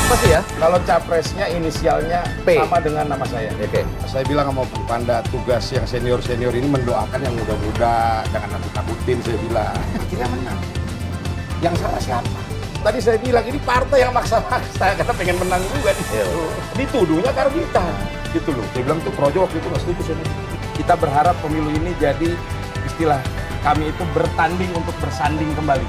Pasti ya? Kalau capresnya inisialnya P. sama dengan nama saya. Oke. Saya bilang sama Bung Panda, tugas yang senior-senior ini mendoakan yang muda-muda, jangan nakut-nakutin, saya bilang. Akhirnya menang. Yang salah siapa? Tadi saya bilang, ini partai yang maksa-maksa, karena pengen menang juga di situ. Dituduhnya karbitan, gitu loh. Saya bilang tuh Projo waktu itu nggak setuju sama itu. Kita berharap pemilu ini jadi istilah kami itu bertanding untuk bersanding kembali.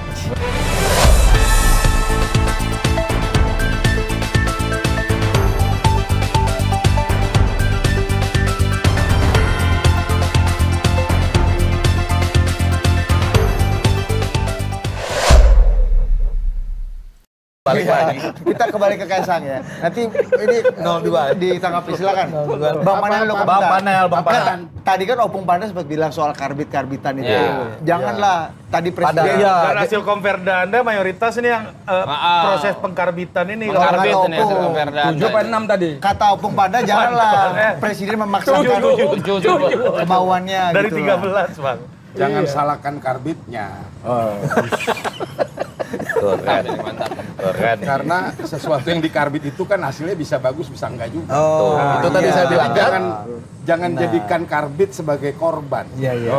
Balik lagi. Kita kembali ke Kaisang ya. Nanti ini 02. ditanggapi silakan. 02. Bang Panel lo Bang Panel, Bang Panel. Kan, tadi kan Opung Panda sempat bilang soal karbitan itu. Iya. Janganlah tadi presiden. Iya. Dan hasil Komperda Anda mayoritas ini yang proses pengkarbitan ini. Pengkarbit Kalau- ini, hasil Komperda. 7/6 tadi. Kata Opung Panda janganlah presiden memaksakan kemauannya Dari gitu. 13, Bang. Jangan salahkan karbitnya. Karena sesuatu yang dikarbit itu kan hasilnya bisa bagus, bisa enggak juga. Oh, itu tadi saya bilang kan. Jangan jadikan karbit sebagai korban. Iya, iya.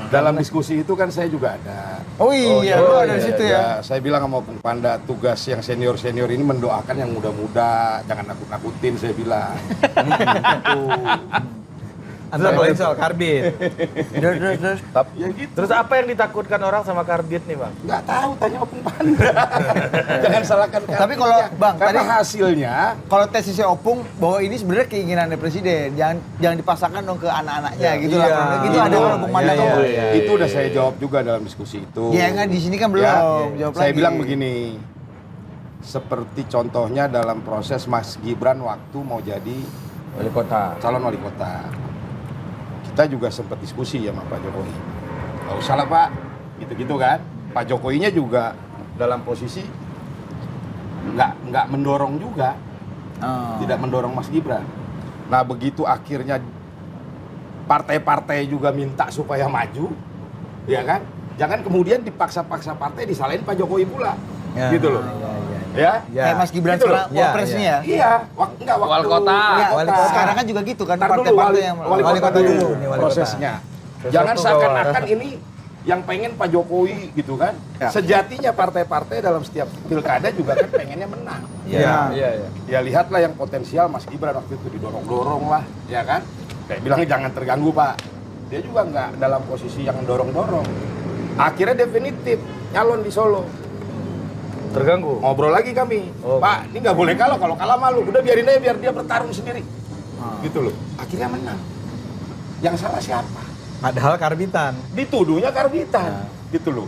Dalam diskusi itu kan saya juga ada. Oh iya, lu ada di situ ya. Saya bilang sama Bung Panda, tugas yang senior-senior ini mendoakan yang muda-muda, jangan nakut-nakutin, saya bilang. Anda boleh soal karbit. Terus. Ya gitu. Terus apa yang ditakutkan orang sama karbit nih, Bang? Nggak tahu, tanya sama Bung Panda. Jangan salahkan karbitnya. Tapi kalau, Bang, karena tadi- hasilnya Kalau tesisnya Opung bahwa ini sebenarnya keinginannya presiden, jangan dipasangkan dong ke anak-anaknya gitu lah. Iya. Gitu ada kalau Opung Panda Iya, ngomong. iya. itu udah saya jawab juga dalam diskusi itu. Ya enggak di sini kan belum. Jawab Saya lagi. bilang begini, seperti contohnya dalam proses Mas Gibran waktu mau jadi Wali kota. calon wali kota. Kita juga sempat diskusi ya sama Pak Jokowi. Gak usah lah Pak, gitu-gitu kan. Pak Jokowinya juga dalam posisi nggak mendorong juga, tidak mendorong Mas Gibran. Nah begitu akhirnya partai-partai juga minta supaya maju, ya kan? Jangan kemudian dipaksa-paksa partai disalahin Pak Jokowi pula, gitu loh. Ya? Kayak Mas Gibran Gitu loh. sekarang wapres nih ya. Iya, waktu Wali kota. Enggak, Wali kota. sekarang kan juga gitu kan Ntar dulu, partai-partai yang wali kota dulu Ini wali kota. prosesnya. Jangan seakan-akan ini yang pengen Pak Jokowi gitu kan. Sejatinya partai-partai dalam setiap pilkada juga kan pengennya menang. Iya. Ya lihatlah yang potensial Mas Gibran waktu itu didorong-dorong lah, ya kan. Kayak bilang jangan terganggu Pak. Dia juga nggak dalam posisi yang dorong-dorong. Akhirnya definitif nyalon di Solo. Terganggu. Ngobrol lagi kami, Pak, ini nggak boleh kalah, kalau kalah malu. Udah biarin aja biar dia bertarung sendiri. Gitu loh. Akhirnya menang. Yang salah siapa? Padahal karbitan. Dituduhnya karbitan. Gitu loh.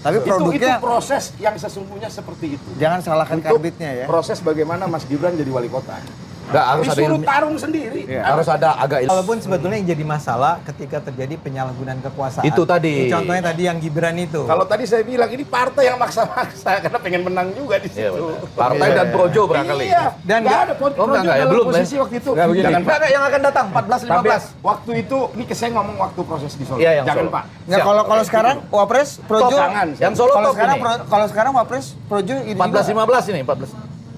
Tapi Itu produknya proses yang sesungguhnya seperti itu. jangan salahkan Untuk karbitnya ya. proses bagaimana Mas Gibran jadi wali kota. Nggak, harus ada Disuruh ilmu. tarung sendiri. Harus ada agak ilmu. Walaupun sebetulnya yang jadi masalah ketika terjadi penyalahgunaan kekuasaan. Itu tadi. Contohnya tadi yang Gibran itu. Kalau tadi saya bilang ini partai yang maksa-maksa karena pengen menang juga di situ. Partai dan projo barangkali. Iya. Dan nggak nggak- ada Projo enggak ya, dalam belum, posisi ya? waktu itu. Nggak begini. Jangan Pak. Enggak, yang akan datang 14-15. Waktu itu, ini saya ngomong waktu proses di Solo. Iya, yang Jangan Solo. Pak. Nggak, kalau sekarang wapres projo Jangan. Yang Solo kalau top sekarang ini. kalau sekarang wapres projo ini 14-15 ini, 14.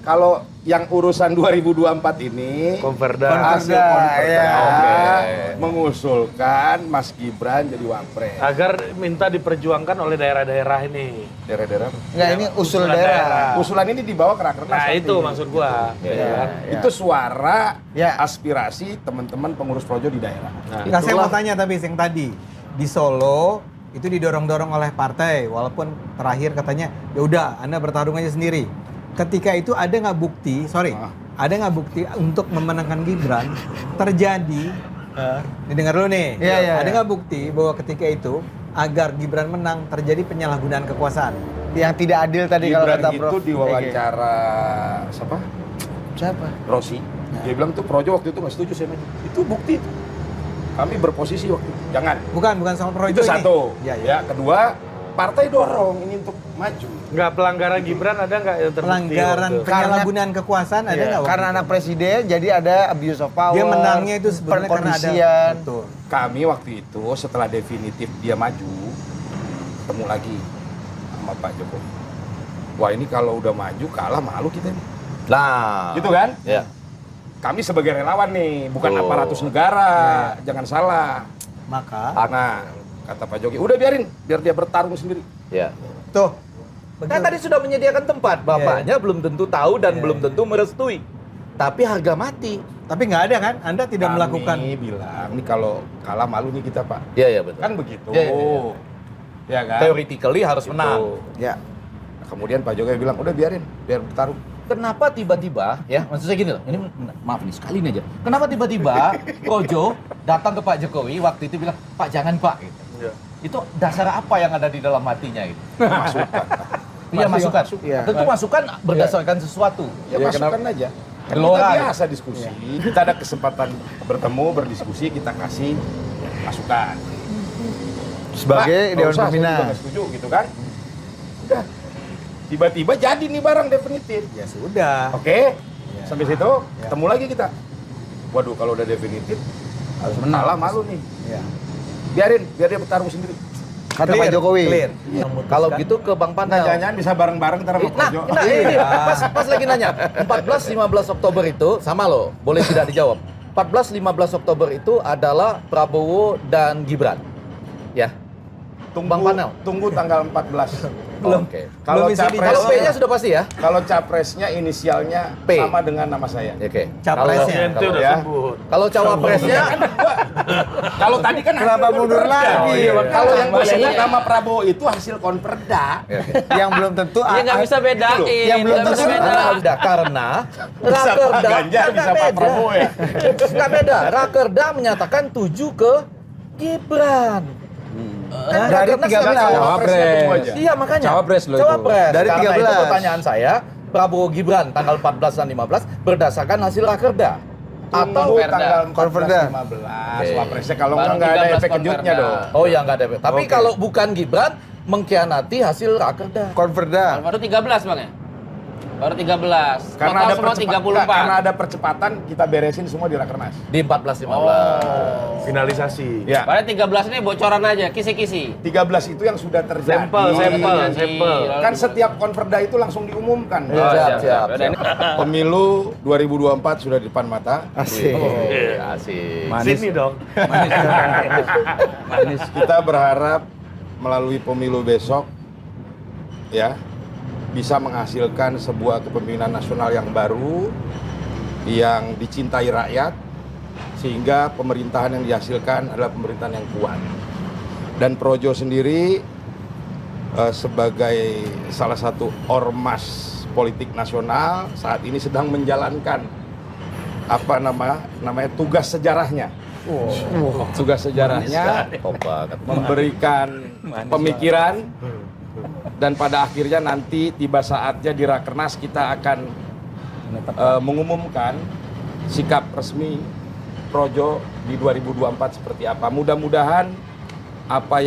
Kalau yang urusan 2024 ini Komperda. hasil Komperda ya. mengusulkan Mas Gibran jadi wapres. Agar minta diperjuangkan oleh daerah-daerah ini. Daerah-daerah. Nggak, ini usul daerah. Usulan ini dibawa ke Rakernas. Nah, nanti. itu maksud gua. Ya. Itu suara Ya. aspirasi teman-teman pengurus projo di daerah. Nah, saya mau tanya tapi yang tadi di Solo itu didorong-dorong oleh partai, walaupun terakhir katanya ya udah Anda bertarung aja sendiri. Ketika itu ada nggak bukti, ada nggak bukti untuk memenangkan Gibran terjadi? Didengar dulu nih. Iya, iya, ada iya. nggak bukti bahwa ketika itu agar Gibran menang terjadi penyalahgunaan kekuasaan? Yang tidak adil tadi kalau Gibran kata itu Prof. diwawancara siapa? Siapa? Rossi. Dia bilang tuh projo waktu itu nggak setuju saya maju. Itu bukti itu. Kami berposisi waktu itu. Jangan. Bukan soal projo Itu ini. satu. Ya, ya. Ya, kedua, partai dorong ini untuk maju. Nggak pelanggaran Gibran ada nggak yang terbukti? Pelanggaran waktu itu? penyalahgunaan kekuasaan ada Iya, nggak? waktu Karena itu? anak presiden jadi ada abuse of power. Dia menangnya itu sebenarnya karena ada. perkondisian. Betul. Kami waktu itu setelah definitif dia maju, ketemu lagi sama Pak Jokowi. wah ini kalau udah maju kalah malu kita nih. Nah, Gitu kan? Ya. Kami sebagai relawan nih, bukan Betul. aparatus negara, jangan salah. Maka Nah, kata Pak Jokowi, udah biarin, biar dia bertarung sendiri. Ya. tuh Kan tadi sudah menyediakan tempat, bapaknya belum tentu tahu dan belum tentu merestui. Tapi harga mati. Tapi nggak ada kan? Anda tidak Kami melakukan. bilang, nih kalau kalah malu nih kita Pak. Iya, iya betul. Kan begitu. Iya, iya, iya. Ya kan? Theoretically harus Gitu. menang. ya Nah, kemudian Pak Jokowi bilang, udah biarin, biar bertarung. Kenapa tiba-tiba, ya maksud saya gini loh, ini maaf nih sekali ini aja. Kenapa tiba-tiba Projo datang ke Pak Jokowi waktu itu bilang, Pak jangan Pak. Gitu. Iya. Itu dasar apa yang ada di dalam hatinya itu? Masukan. Iya masukan. Iya. Tentu masukan berdasarkan sesuatu. Ya, masukan aja. Kan Gelora, kita gitu. biasa diskusi. Kita ada kesempatan bertemu, berdiskusi, kita kasih masukan. sebagai Pak, nggak Dewan usah, saya Pembina. juga nggak setuju gitu kan. Udah. Tiba-tiba jadi nih barang definitif. Ya sudah. Oke. Sampai situ ketemu lagi kita. Waduh, kalau udah definitif harus menang. Kalah malu nih. Ya. Biarin, biar dia bertarung sendiri. Kata Pak Jokowi. Clear. Kalau gitu ke Bang Nah, Panel. jangan-jangan bisa bareng-bareng ntar sama Nah, Projo. nah ini pas lagi nanya. 14-15 Oktober itu sama loh, boleh tidak dijawab. 14-15 Oktober itu adalah Prabowo dan Gibran. Ya. Bang Panel. Tunggu tanggal 14. Belum. Oke. Kalau Belum bisa capres, Kalau P-nya sudah pasti ya? kalau capresnya inisialnya P. sama dengan nama saya. Oke. Capresnya. Itu udah ya. sebut. Kalau cawapresnya Kalau tadi kan Kenapa hasil mundur konverda. lagi? Iya, kalau yang Boleh, disebut iya. nama Prabowo itu hasil konverda. Yang belum tentu Dia nggak bisa bedain. Yang belum nggak bisa tentu beda. Rakerda karena Bisa Pak Rakerda Ganjar, bisa Pak Prabowo ya. Nggak beda. Rakerda menyatakan 7 ke Gibran. Kan Dari Rakernas 13. nggak bisa- Cawapresnya tunggu aja. Iya makanya. Cawapres loh itu. Cawapres. Dari Karena 13. itu pertanyaan saya, Prabowo Gibran tanggal 14 dan 15 berdasarkan hasil Rakerda. Atau Atau tanggal Konverda. 14, 15. Oke. Wapresnya kalau Baru nggak ada 13 efek kejutnya konverda. dong. oh ya nggak ada. Tapi Oke. kalau bukan Gibran mengkhianati hasil Rakerda. Konverda. Baru 13 Bang ya? Baru 13. Karena Total ada semua 34. karena ada percepatan, kita beresin semua di Rakernas. Di 14-15. Finalisasi. Ya. Padahal 13 ini bocoran aja, kisi-kisi. 13 itu yang sudah terjadi. Sampel. Kan setiap konverda itu langsung diumumkan. Oh, siap. Udah, ini Pemilu 2024 sudah di depan mata. Asik. Asik. Sini dong. Kita berharap melalui pemilu besok ya bisa menghasilkan sebuah kepemimpinan nasional yang baru yang dicintai rakyat sehingga pemerintahan yang dihasilkan adalah pemerintahan yang kuat. Dan Projo sendiri sebagai salah satu ormas politik nasional saat ini sedang menjalankan namanya tugas sejarahnya. Tugas sejarahnya memberikan pemikiran dan pada akhirnya nanti tiba saatnya di Rakernas kita akan mengumumkan sikap resmi Projo di 2024 seperti apa. Mudah-mudahan apa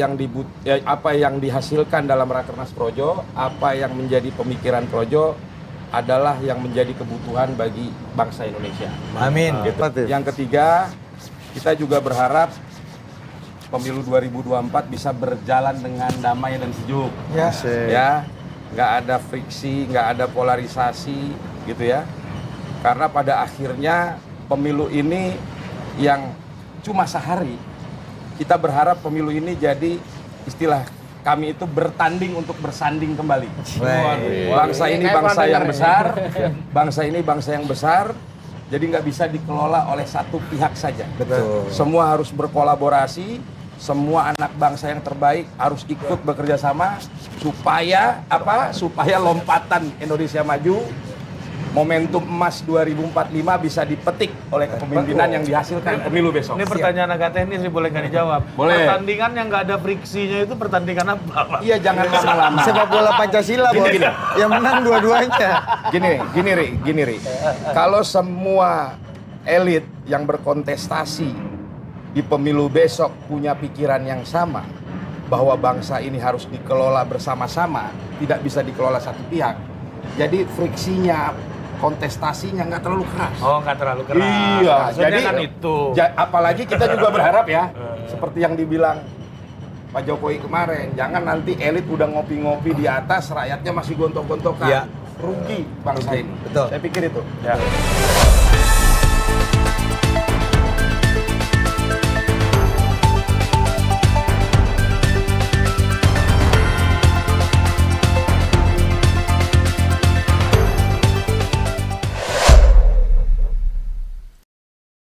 yang dihasilkan dalam Rakernas Projo, apa yang menjadi pemikiran Projo adalah yang menjadi kebutuhan bagi bangsa Indonesia. Amin. Gitu. Yang ketiga, kita juga berharap pemilu 2024 bisa berjalan dengan damai dan sejuk. Ya. Ya, nggak ada friksi, nggak ada polarisasi, gitu ya. Karena pada akhirnya pemilu ini yang cuma sehari, kita berharap pemilu ini jadi istilah kami itu bertanding untuk bersanding kembali. Bangsa ini bangsa yang besar, bangsa ini bangsa yang besar. Jadi nggak bisa dikelola oleh satu pihak saja. Betul. Semua harus berkolaborasi, semua anak bangsa yang terbaik harus ikut bekerja sama supaya apa? Supaya lompatan Indonesia maju, momentum emas 2045 bisa dipetik oleh kepemimpinan yang dihasilkan pemilu besok. Ini pertanyaan agak teknis nih, boleh nggak dijawab? Boleh. Pertandingan yang nggak ada friksinya itu pertandingan apa? Iya, jangan lama-lama. Sepak bola Pancasila, Bos. Gini. Yang menang dua-duanya. Gini, Ri. Kalau semua elit yang berkontestasi di pemilu besok punya pikiran yang sama, bahwa bangsa ini harus dikelola bersama-sama, tidak bisa dikelola satu pihak. Jadi friksinya, kontestasinya nggak terlalu keras. Oh, nggak terlalu keras. Iya, Maksudnya jadi kan itu. apalagi kita juga berharap ya, seperti yang dibilang Pak Jokowi kemarin. Jangan nanti elit udah ngopi-ngopi di atas, rakyatnya masih gontok-gontokan. Iya. Rugi bangsa ini. Betul. Saya pikir itu. Ya.